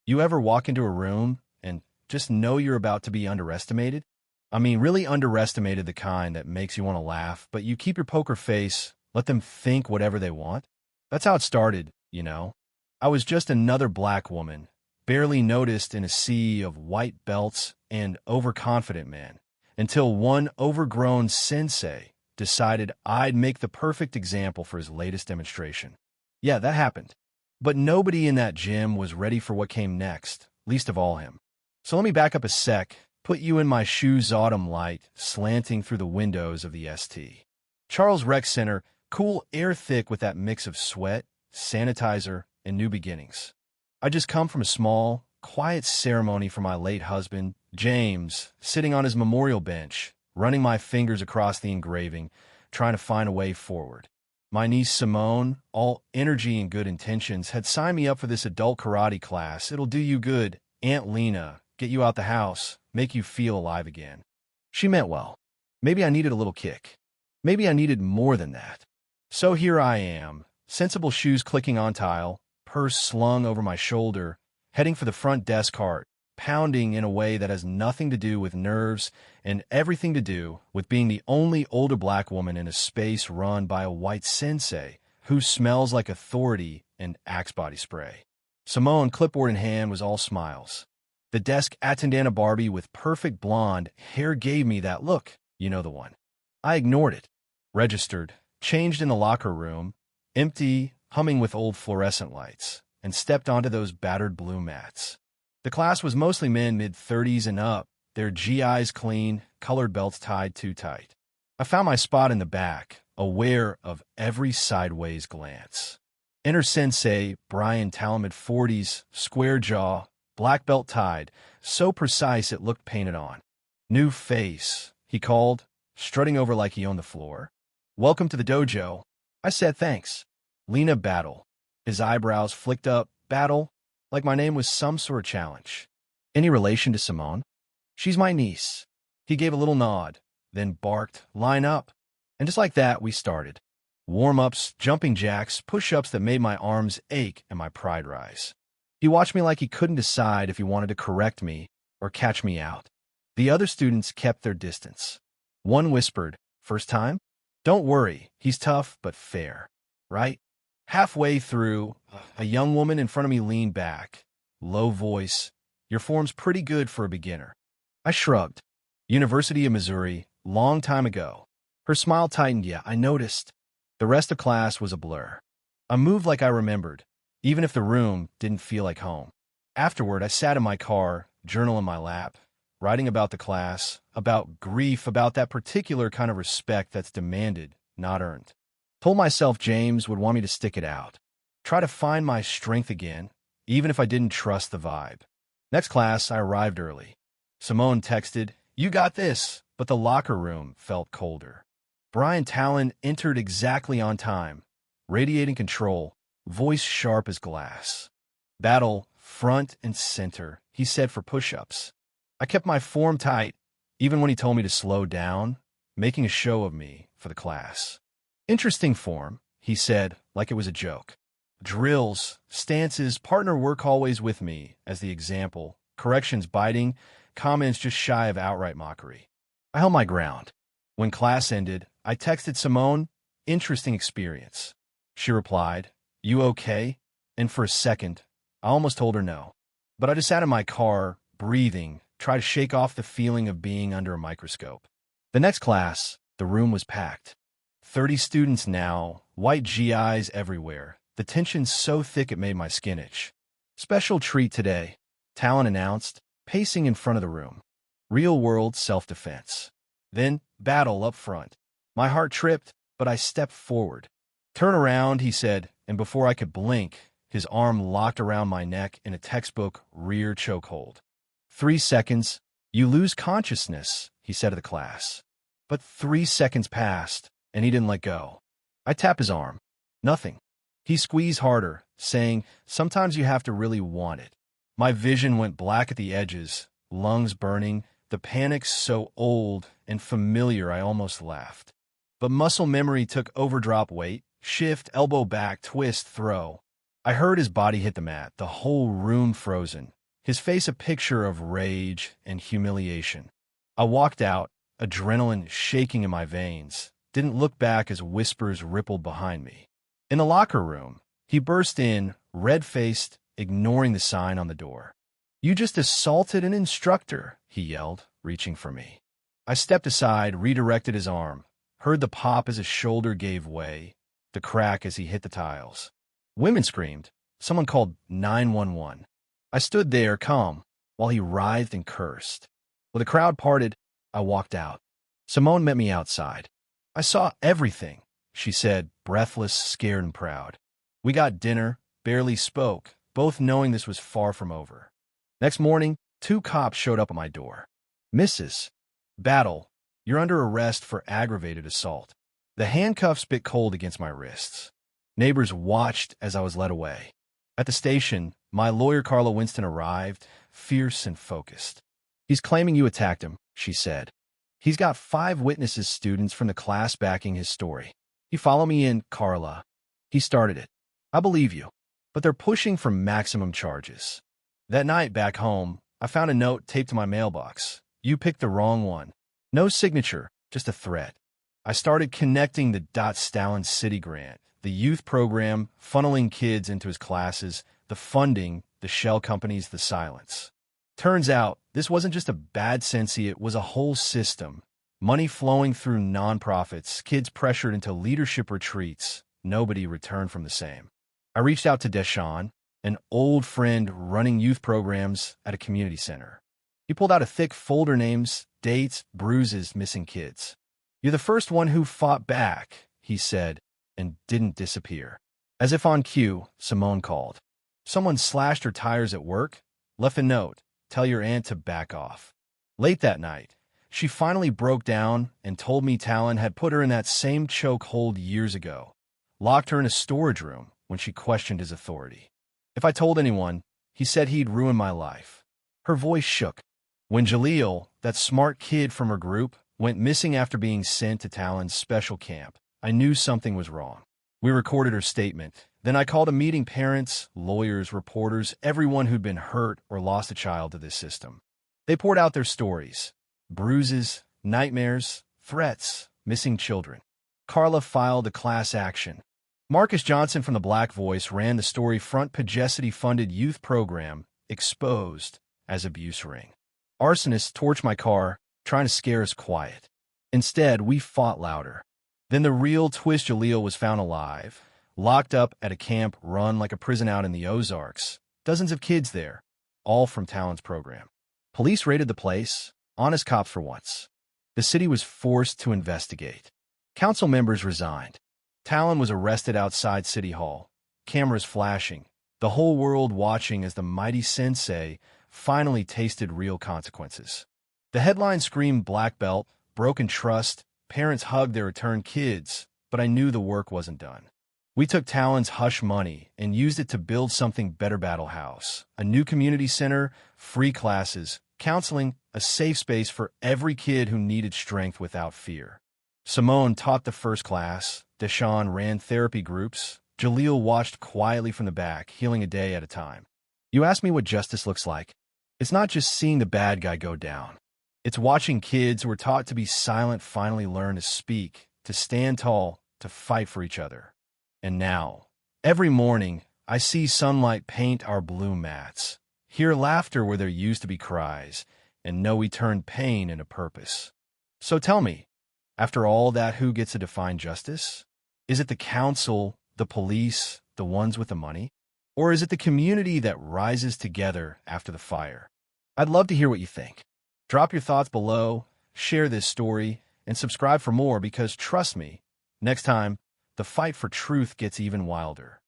You ever walk into a room and just know you're about to be underestimated? I mean, really underestimated, the kind that makes you want to laugh, but you keep your poker face, let them think whatever they want? That's how it started. I was just another black woman, barely noticed in a sea of white belts and overconfident men, until one overgrown sensei decided I'd make the perfect example for his latest demonstration. Yeah, that happened. But nobody in that gym was ready for what came next, least of all him. So let me back up a sec, put you in my shoes, autumn light slanting through the windows of the ST. Charles Rec Center, cool air thick with that mix of sweat, sanitizer, and new beginnings. I just come from a small, quiet ceremony for my late husband, James, sitting on his memorial bench, running my fingers across the engraving, trying to find a way forward. My niece Simone, all energy and good intentions, had signed me up for this adult karate class. It'll do you good, Aunt Lena, get you out the house, make you feel alive again. She meant well. Maybe I needed a little kick. Maybe I needed more than that. So here I am, sensible shoes clicking on tile, purse slung over my shoulder, heading for the front desk cart, pounding in a way that has nothing to do with nerves and everything to do with being the only older black woman in a space run by a white sensei who smells like authority and Axe body spray. Simone, clipboard in hand, was all smiles. The desk attendant Barbie with perfect blonde hair gave me that look, you know the one. I ignored it, registered, changed in the locker room, empty, humming with old fluorescent lights, and stepped onto those battered blue mats. The class was mostly men mid-30s and up, their GIs clean, colored belts tied too tight. I found my spot in the back, aware of every sideways glance. Enter Sensei Brian Talamed, 40s, square jaw, black belt tied, so precise it looked painted on. New face, he called, strutting over like he owned the floor. Welcome to the dojo. I said thanks. Lena Battle. His eyebrows flicked up. Battle? Like my name was some sort of challenge. Any relation to Simone? She's my niece. He gave a little nod, then barked, line up. And just like that, we started. Warm-ups, jumping jacks, push-ups that made my arms ache and my pride rise. He watched me like he couldn't decide if he wanted to correct me or catch me out. The other students kept their distance. One whispered, "First time? Don't worry, he's tough but fair, right?" Halfway through, a young woman in front of me leaned back. Low voice, "Your form's pretty good for a beginner." I shrugged. University of Missouri, long time ago. Her smile tightened. Yeah, I noticed. The rest of class was a blur. I moved like I remembered, even if the room didn't feel like home. Afterward, I sat in my car, journal in my lap, writing about the class, about grief, about that particular kind of respect that's demanded, not earned. Told myself James would want me to stick it out. Try to find my strength again, even if I didn't trust the vibe. Next class, I arrived early. Simone texted, "You got this," but the locker room felt colder. Brian Talon entered exactly on time, radiating control, voice sharp as glass. "Battle, front and center," he said for push-ups. I kept my form tight, even when he told me to slow down, making a show of me for the class. "Interesting form," he said, like it was a joke. Drills, stances, partner work always with me as the example, corrections biting, comments just shy of outright mockery. I held my ground. When class ended, I texted Simone, "Interesting experience." She replied, "You okay?" And for a second, I almost told her no. But I just sat in my car, breathing, tried to shake off the feeling of being under a microscope. The next class, the room was packed. 30 students now, white GIs everywhere. The tension so thick it made my skin itch. "Special treat today," Talon announced, pacing in front of the room. Real-world self-defense. Then, battle up front. My heart tripped, but I stepped forward. "Turn around," he said, and before I could blink, his arm locked around my neck in a textbook rear chokehold. 3 seconds, you lose consciousness, he said to the class. But 3 seconds passed, and he didn't let go. I tapped his arm. Nothing. He squeezed harder, saying, "Sometimes you have to really want it." My vision went black at the edges, lungs burning, the panic so old and familiar I almost laughed. But muscle memory took overdrop weight, shift, elbow back, twist, throw. I heard his body hit the mat, the whole room frozen, his face a picture of rage and humiliation. I walked out, adrenaline shaking in my veins, didn't look back as whispers rippled behind me. In the locker room, he burst in, red-faced, ignoring the sign on the door. "You just assaulted an instructor," he yelled, reaching for me. I stepped aside, redirected his arm, heard the pop as his shoulder gave way, the crack as he hit the tiles. Women screamed. Someone called 911. I stood there, calm, while he writhed and cursed. When the crowd parted, I walked out. Simone met me outside. "I saw everything," she said, breathless, scared, and proud. We got dinner, barely spoke, both knowing this was far from over. Next morning, 2 cops showed up at my door. "Mrs. Battle, you're under arrest for aggravated assault." The handcuffs bit cold against my wrists. Neighbors watched as I was led away. At the station, my lawyer Carla Winston arrived, fierce and focused. "He's claiming you attacked him," she said. "He's got 5 witnesses, students from the class backing his story. You follow me in, Carla. He started it. I believe you. But they're pushing for maximum charges." That night back home, I found a note taped to my mailbox. "You picked the wrong one." No signature, just a threat. I started connecting the Stalin City grant, the youth program, funneling kids into his classes, the funding, the shell companies, the silence. Turns out, this wasn't just a bad Sensi, it was a whole system. Money flowing through nonprofits, kids pressured into leadership retreats. Nobody returned from the same. I reached out to Deshaun, an old friend running youth programs at a community center. He pulled out a thick folder, names, dates, bruises, missing kids. "You're the first one who fought back," he said, and didn't disappear. As if on cue, Simone called. "Someone slashed her tires at work. Left a note. Tell your aunt to back off." Late that night, she finally broke down and told me Talon had put her in that same chokehold years ago, locked her in a storage room when she questioned his authority. If I told anyone, he said he'd ruin my life. Her voice shook. When Jaleel, that smart kid from her group, went missing after being sent to Talon's special camp, I knew something was wrong. We recorded her statement. Then I called a meeting, parents, lawyers, reporters, everyone who'd been hurt or lost a child to this system. They poured out their stories. Bruises, nightmares, threats, missing children. Carla filed a class action. Marcus Johnson from the Black Voice ran the story front Pagessity-funded youth program, exposed as abuse ring. Arsonists torched my car, trying to scare us quiet. Instead, we fought louder. Then the real twist, Jaleel was found alive, locked up at a camp run like a prison out in the Ozarks. Dozens of kids there, all from Talon's program. Police raided the place, honest cops for once. The city was forced to investigate. Council members resigned. Talon was arrested outside City Hall, cameras flashing, the whole world watching as the mighty sensei finally tasted real consequences. The headline screamed black belt, broken trust, parents hugged their returned kids, but I knew the work wasn't done. We took Talon's hush money and used it to build something better: Battle House, a new community center, free classes, counseling, a safe space for every kid who needed strength without fear. Simone taught the first class, Deshaun ran therapy groups, Jaleel watched quietly from the back, healing a day at a time. You ask me what justice looks like? It's not just seeing the bad guy go down. It's watching kids who were taught to be silent finally learn to speak, to stand tall, to fight for each other. And now, every morning, I see sunlight paint our blue mats, hear laughter where there used to be cries, and know we turned pain into purpose. So tell me, after all that, who gets to define justice? Is it the council, the police, the ones with the money? Or is it the community that rises together after the fire? I'd love to hear what you think. Drop your thoughts below, share this story, and subscribe for more, because trust me, next time, the fight for truth gets even wilder.